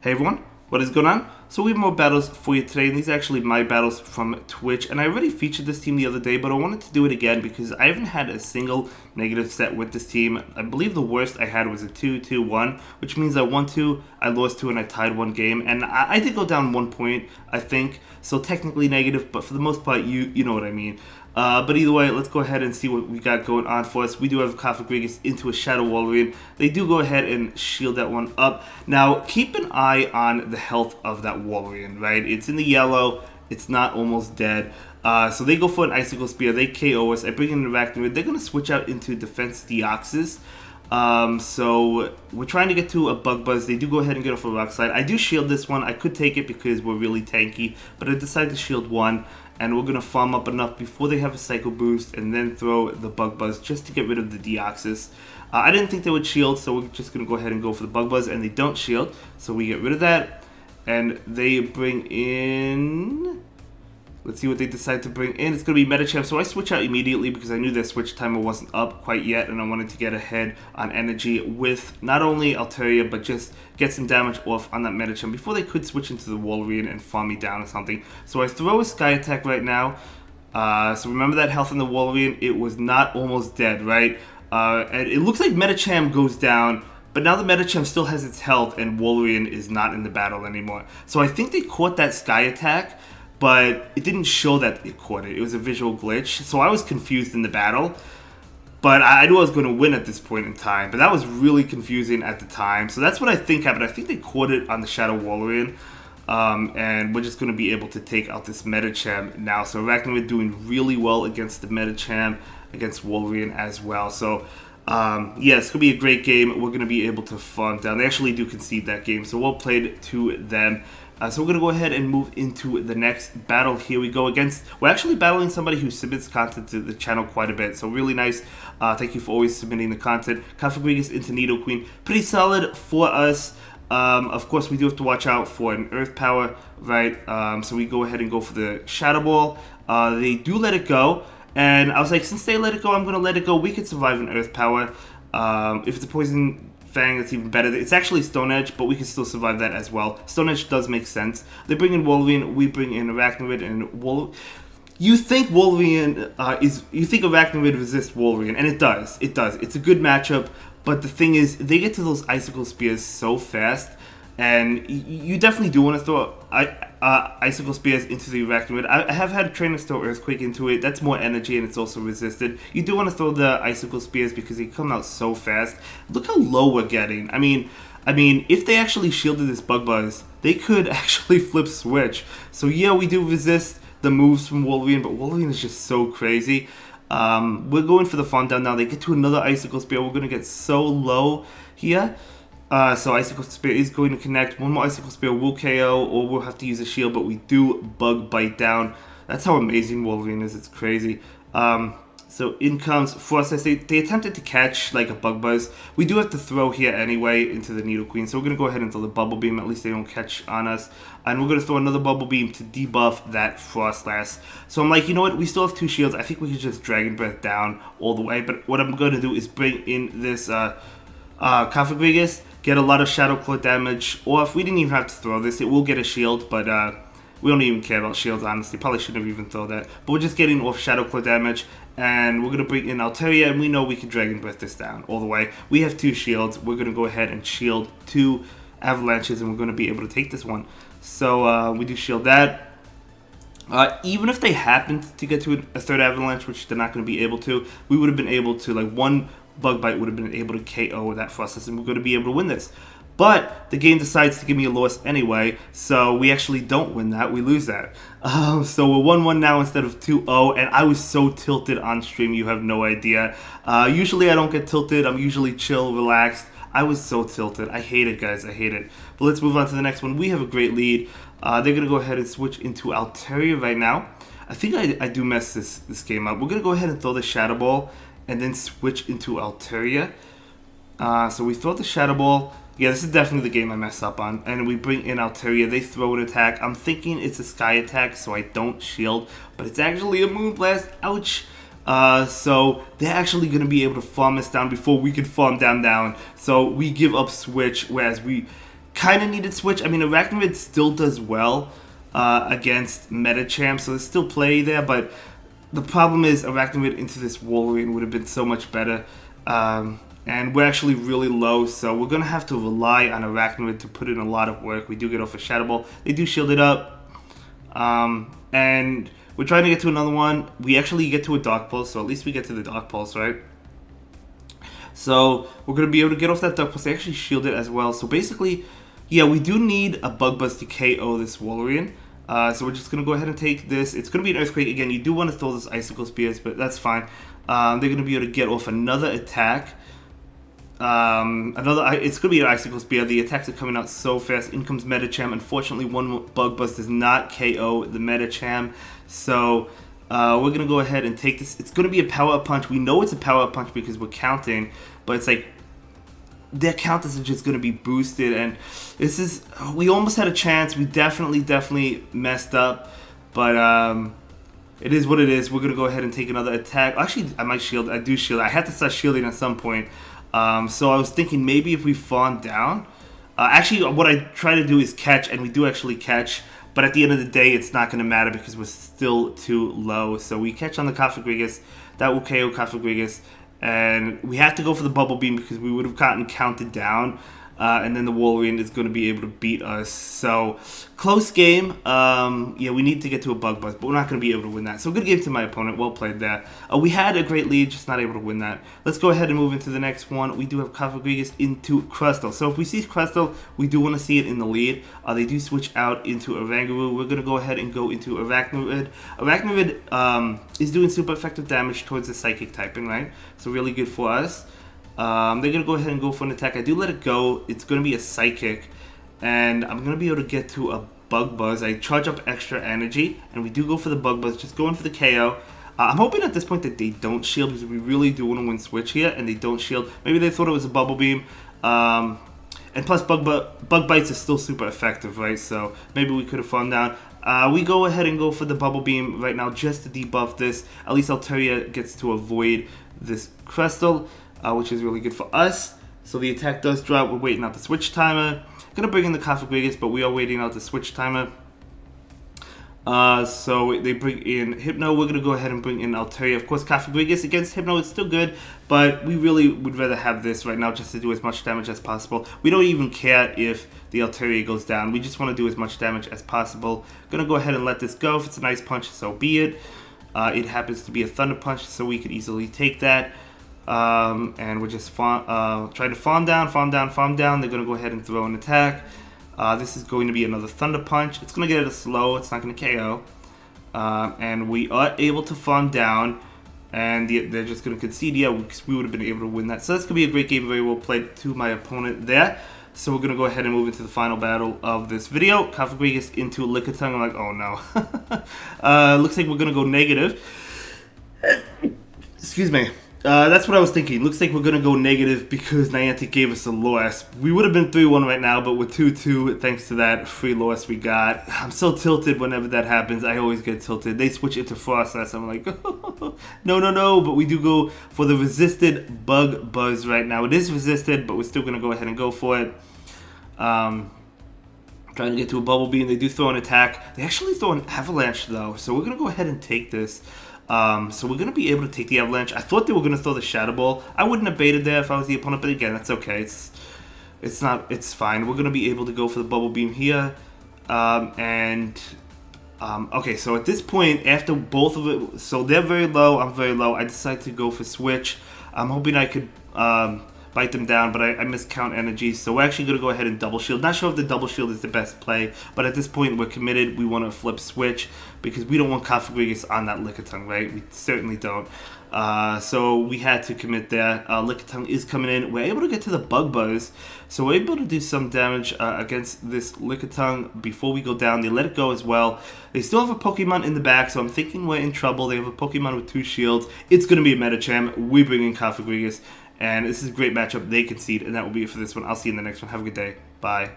Hey everyone, what is going on? So we have more battles for you today, and these are actually my battles from Twitch, and I already featured this team the other day, but I wanted to do it again because I haven't had a single negative set with this team. I believe the worst I had was a 2-2-1, which means I won 2, I lost 2, and I tied 1 game, and I did go down 1 point, I think, so technically negative, but for the most part, you know what I mean. But either way, let's go ahead and see what we got going on for us. We do have Kafagrigus into a Shadow Wolverine. They do go ahead and shield that one up. Now, keep an eye on the health of that Wolverine, right? It's in the yellow. It's not almost dead. So they go for an Icicle Spear. They KO us. I bring in an Arachnid. They're going to switch out into Defense Deoxys. So we're trying to get to a Bug Buzz. They do go ahead and get off a Rock Slide. I do shield this one. I could take it because we're really tanky, but I decided to shield one, and we're going to farm up enough before they have a Psycho Boost and then throw the Bug Buzz just to get rid of the Deoxys. I didn't think they would shield, so we're just going to go ahead and go for the Bug Buzz, and they don't shield, so we get rid of that, and they bring in... Let's see what they decide to bring in. It's going to be Medicham, so I switch out immediately because I knew their switch timer wasn't up quite yet, and I wanted to get ahead on energy with not only Altaria, but just get some damage off on that Medicham before they could switch into the Wolverine and farm me down or something. So I throw a Sky Attack right now. So remember that health in the Wolverine? It was not almost dead, right? And it looks like Medicham goes down, but now the Medicham still has its health, and Wolverine is not in the battle anymore. So I think they caught that Sky Attack, but it didn't show that it caught it. It was a visual glitch, so I was confused in the battle. But I knew I was going to win at this point in time, but that was really confusing at the time. So that's what I think happened. I think they caught it on the Shadow Wolverine, and we're just going to be able to take out this Medicham now. So Arachnid doing really well against the Medicham, against Wolverine as well. So yeah, it's going to be a great game. We're going to be able to farm down. They actually do concede that game, so well played to them. So we're going to go ahead and move into the next battle. Here we go against... We're actually battling somebody who submits content to the channel quite a bit. So really nice. Thank you for always submitting the content. Kafagrigus into Nidoqueen. Pretty solid for us. Of course, we do have to watch out for an Earth Power, right? So we go ahead and go for the Shadow Ball. They do let it go. And I was like, since they let it go, I'm going to let it go. We could survive an Earth Power. If it's a Poison Fang, that's even better. It's actually Stone Edge, but we can still survive that as well. Stone Edge does make sense. They bring in Wolverine, we bring in Arachnid, and you think Wolverine you think Arachnid resists Wolverine, and it does. It does. It's a good matchup, but the thing is, they get to those Icicle Spears so fast, and you definitely do want to throw Icicle Spears into the Arachnid. I have had trainers throw Earthquake into it. That's more energy, and it's also resisted. You do want to throw the Icicle Spears because they come out so fast. Look how low we're getting. I mean, if they actually shielded this Bug Buzz, they could actually flip switch. So yeah, we do resist the moves from Wolverine, but Wolverine is just so crazy. We're going for the farm down now. They get to another Icicle Spear. We're going to get so low here. So Icicle Spear is going to connect. One more Icicle Spear will KO, or we'll have to use a shield, but we do Bug Bite down. That's how amazing Wolverine is. It's crazy. So in comes Frost. They attempted to catch like a Bug Buzz. We do have to throw here anyway into the Nidoqueen. So we're going to go ahead and throw the Bubble Beam. At least they don't catch on us. And we're going to throw another Bubble Beam to debuff that Frostlass. So I'm like, you know what? We still have 2 shields. I think we could just Dragon Breath down all the way. But what I'm going to do is bring in this Kafagrigus, get a lot of Shadow Claw damage, or if we didn't even have to throw this, it will get a shield, but we don't even care about shields, honestly. Probably shouldn't have even thrown that. But we're just getting off Shadow Claw damage, and we're going to bring in Altaria, and we know we can Dragon Breath this down all the way. We have 2 shields. We're going to go ahead and shield 2 Avalanches, and we're going to be able to take this one. So we do shield that. Even if they happened to get to a 3rd Avalanche, which they're not going to be able to, we would have been able to, like, one Bug Bite would have been able to KO that Frostlass, and we're going to be able to win this. But the game decides to give me a loss anyway, so we actually don't win that. We lose that. So we're 1-1 now instead of 2-0, and I was so tilted on stream, you have no idea. Usually I don't get tilted. I'm usually chill, relaxed. I was so tilted. I hate it, guys. I hate it. But let's move on to the next one. We have a great lead. They're going to go ahead and switch into Altaria right now. I think I do mess this game up. We're going to go ahead and throw the Shadow Ball and then switch into Altaria. So we throw the Shadow Ball. Yeah, this is definitely the game I mess up on. And we bring in Altaria. They throw an attack. I'm thinking it's a Sky Attack, so I don't shield. But it's actually a Moonblast. Ouch. So they're actually going to be able to farm us down before we can farm down. So we give up switch, whereas kind of needed switch. I mean, Arachnoid still does well against Metachamp, so there's still play there, but the problem is Arachnoid into this Wolverine would have been so much better. And we're actually really low, so we're going to have to rely on Arachnoid to put in a lot of work. We do get off a Shadow Ball. They do shield it up. And we're trying to get to another one. We actually get to a Dark Pulse, so at least we get to the Dark Pulse, right? So we're going to be able to get off that Dark Pulse. They actually shield it as well. So basically, yeah, we do need a Bug Buzz to KO this Wolverine. So we're just going to go ahead and take this. It's going to be an Earthquake. Again, you do want to throw this Icicle Spears, but that's fine. They're going to be able to get off another attack. It's going to be an Icicle Spear. The attacks are coming out so fast. In comes Metacham. Unfortunately, one Bug Buzz does not KO the Metacham. So we're going to go ahead and take this. It's going to be a Power Up Punch. We know it's a Power Up Punch because we're counting, but it's like their counters are just going to be boosted, and this is, we almost had a chance. We definitely messed up, but it is what it is. We're going to go ahead and take another attack. Actually, I might shield. I do shield. I had to start shielding at some point. So I was thinking maybe if we fawn down. Actually, what I try to do is catch, and we do actually catch. But at the end of the day, it's not going to matter because we're still too low. So we catch on the Cofagrigus. That will KO Cofagrigus. And we have to go for the Bubble Beam because we would have gotten counted down. And then the Wolverine is going to be able to beat us. So, close game. Yeah, we need to get to a Bug Buzz, but we're not going to be able to win that. So, good game to my opponent. Well played there. We had a great lead, just not able to win that. Let's go ahead and move into the next one. We do have Cofagrigus into Crustle. So, if we see Crustle, we do want to see it in the lead. They do switch out into Oranguru. We're going to go ahead and go into Arachnoid. Arachnoid is doing super effective damage towards the Psychic typing, right? So, really good for us. They're going to go ahead and go for an attack. I do let it go. It's going to be a Psychic. And I'm going to be able to get to a Bug Buzz. I charge up extra energy. And we do go for the Bug Buzz. Just going for the KO. I'm hoping at this point that they don't shield, because we really do want to win Switch here. And they don't shield. Maybe they thought it was a Bubble Beam. And plus, Bug Bites is still super effective, right? So maybe we could have fallen down. We go ahead and go for the Bubble Beam right now just to debuff this. At least Altaria gets to avoid this Crystal. Which is really good for us. So the attack does drop. We're waiting out the switch timer. Gonna bring in the Cofagrigus, but we are waiting out the switch timer. So they bring in Hypno. We're gonna go ahead and bring in Altaria. Of course, Cofagrigus against Hypno is still good, but we really would rather have this right now just to do as much damage as possible. We don't even care if the Altaria goes down. We just want to do as much damage as possible. Gonna go ahead and let this go. If it's a nice punch, so be it. It happens to be a Thunder Punch, so we could easily take that. And we're just trying to farm down. They're going to go ahead and throw an attack. This is going to be another Thunder Punch. It's going to get it slow. It's not going to KO. And we are able to farm down. And they're just going to concede. Yeah, because we would have been able to win that. So that's going to be a great game. Very well played to my opponent there. So we're going to go ahead and move into the final battle of this video. Cofagrigus into Lickitung. I'm like, oh no. Looks like we're going to go negative. Excuse me. That's what I was thinking. Looks like we're going to go negative because Niantic gave us a loss. We would have been 3-1 right now, but we're 2-2 thanks to that free loss we got. I'm so tilted whenever that happens. I always get tilted. They switch into Frostlass. I'm like, no. But we do go for the resisted Bug Buzz right now. It is resisted, but we're still going to go ahead and go for it. Trying to get to a Bubble Beam. They do throw an attack. They actually throw an Avalanche, though. So we're going to go ahead and take this. So we're going to be able to take the Avalanche. I thought they were going to throw the Shadow Ball. I wouldn't have baited there if I was the opponent, but again, that's okay. It's fine. We're going to be able to go for the Bubble Beam here. Okay, so at this point, after both of it, so they're very low, I'm very low. I decided to go for Switch. I'm hoping I could bite them down, but I miscount energy, so we're actually going to go ahead and double shield. Not sure if the double shield is the best play, but at this point we're committed. We want to flip Switch because we don't want Cofagrigus on that Lickitung, right? We certainly don't. So we had to commit there. Lickitung is coming in. We're able to get to the Bug Buzz, so we're able to do some damage against this Lickitung before we go down. They let it go as well. They still have a Pokemon in the back, so I'm thinking we're in trouble. They have a Pokemon with 2 shields. It's going to be a Metacham. We bring in Cofagrigus. And this is a great matchup. They concede, and that will be it for this one. I'll see you in the next one. Have a good day. Bye.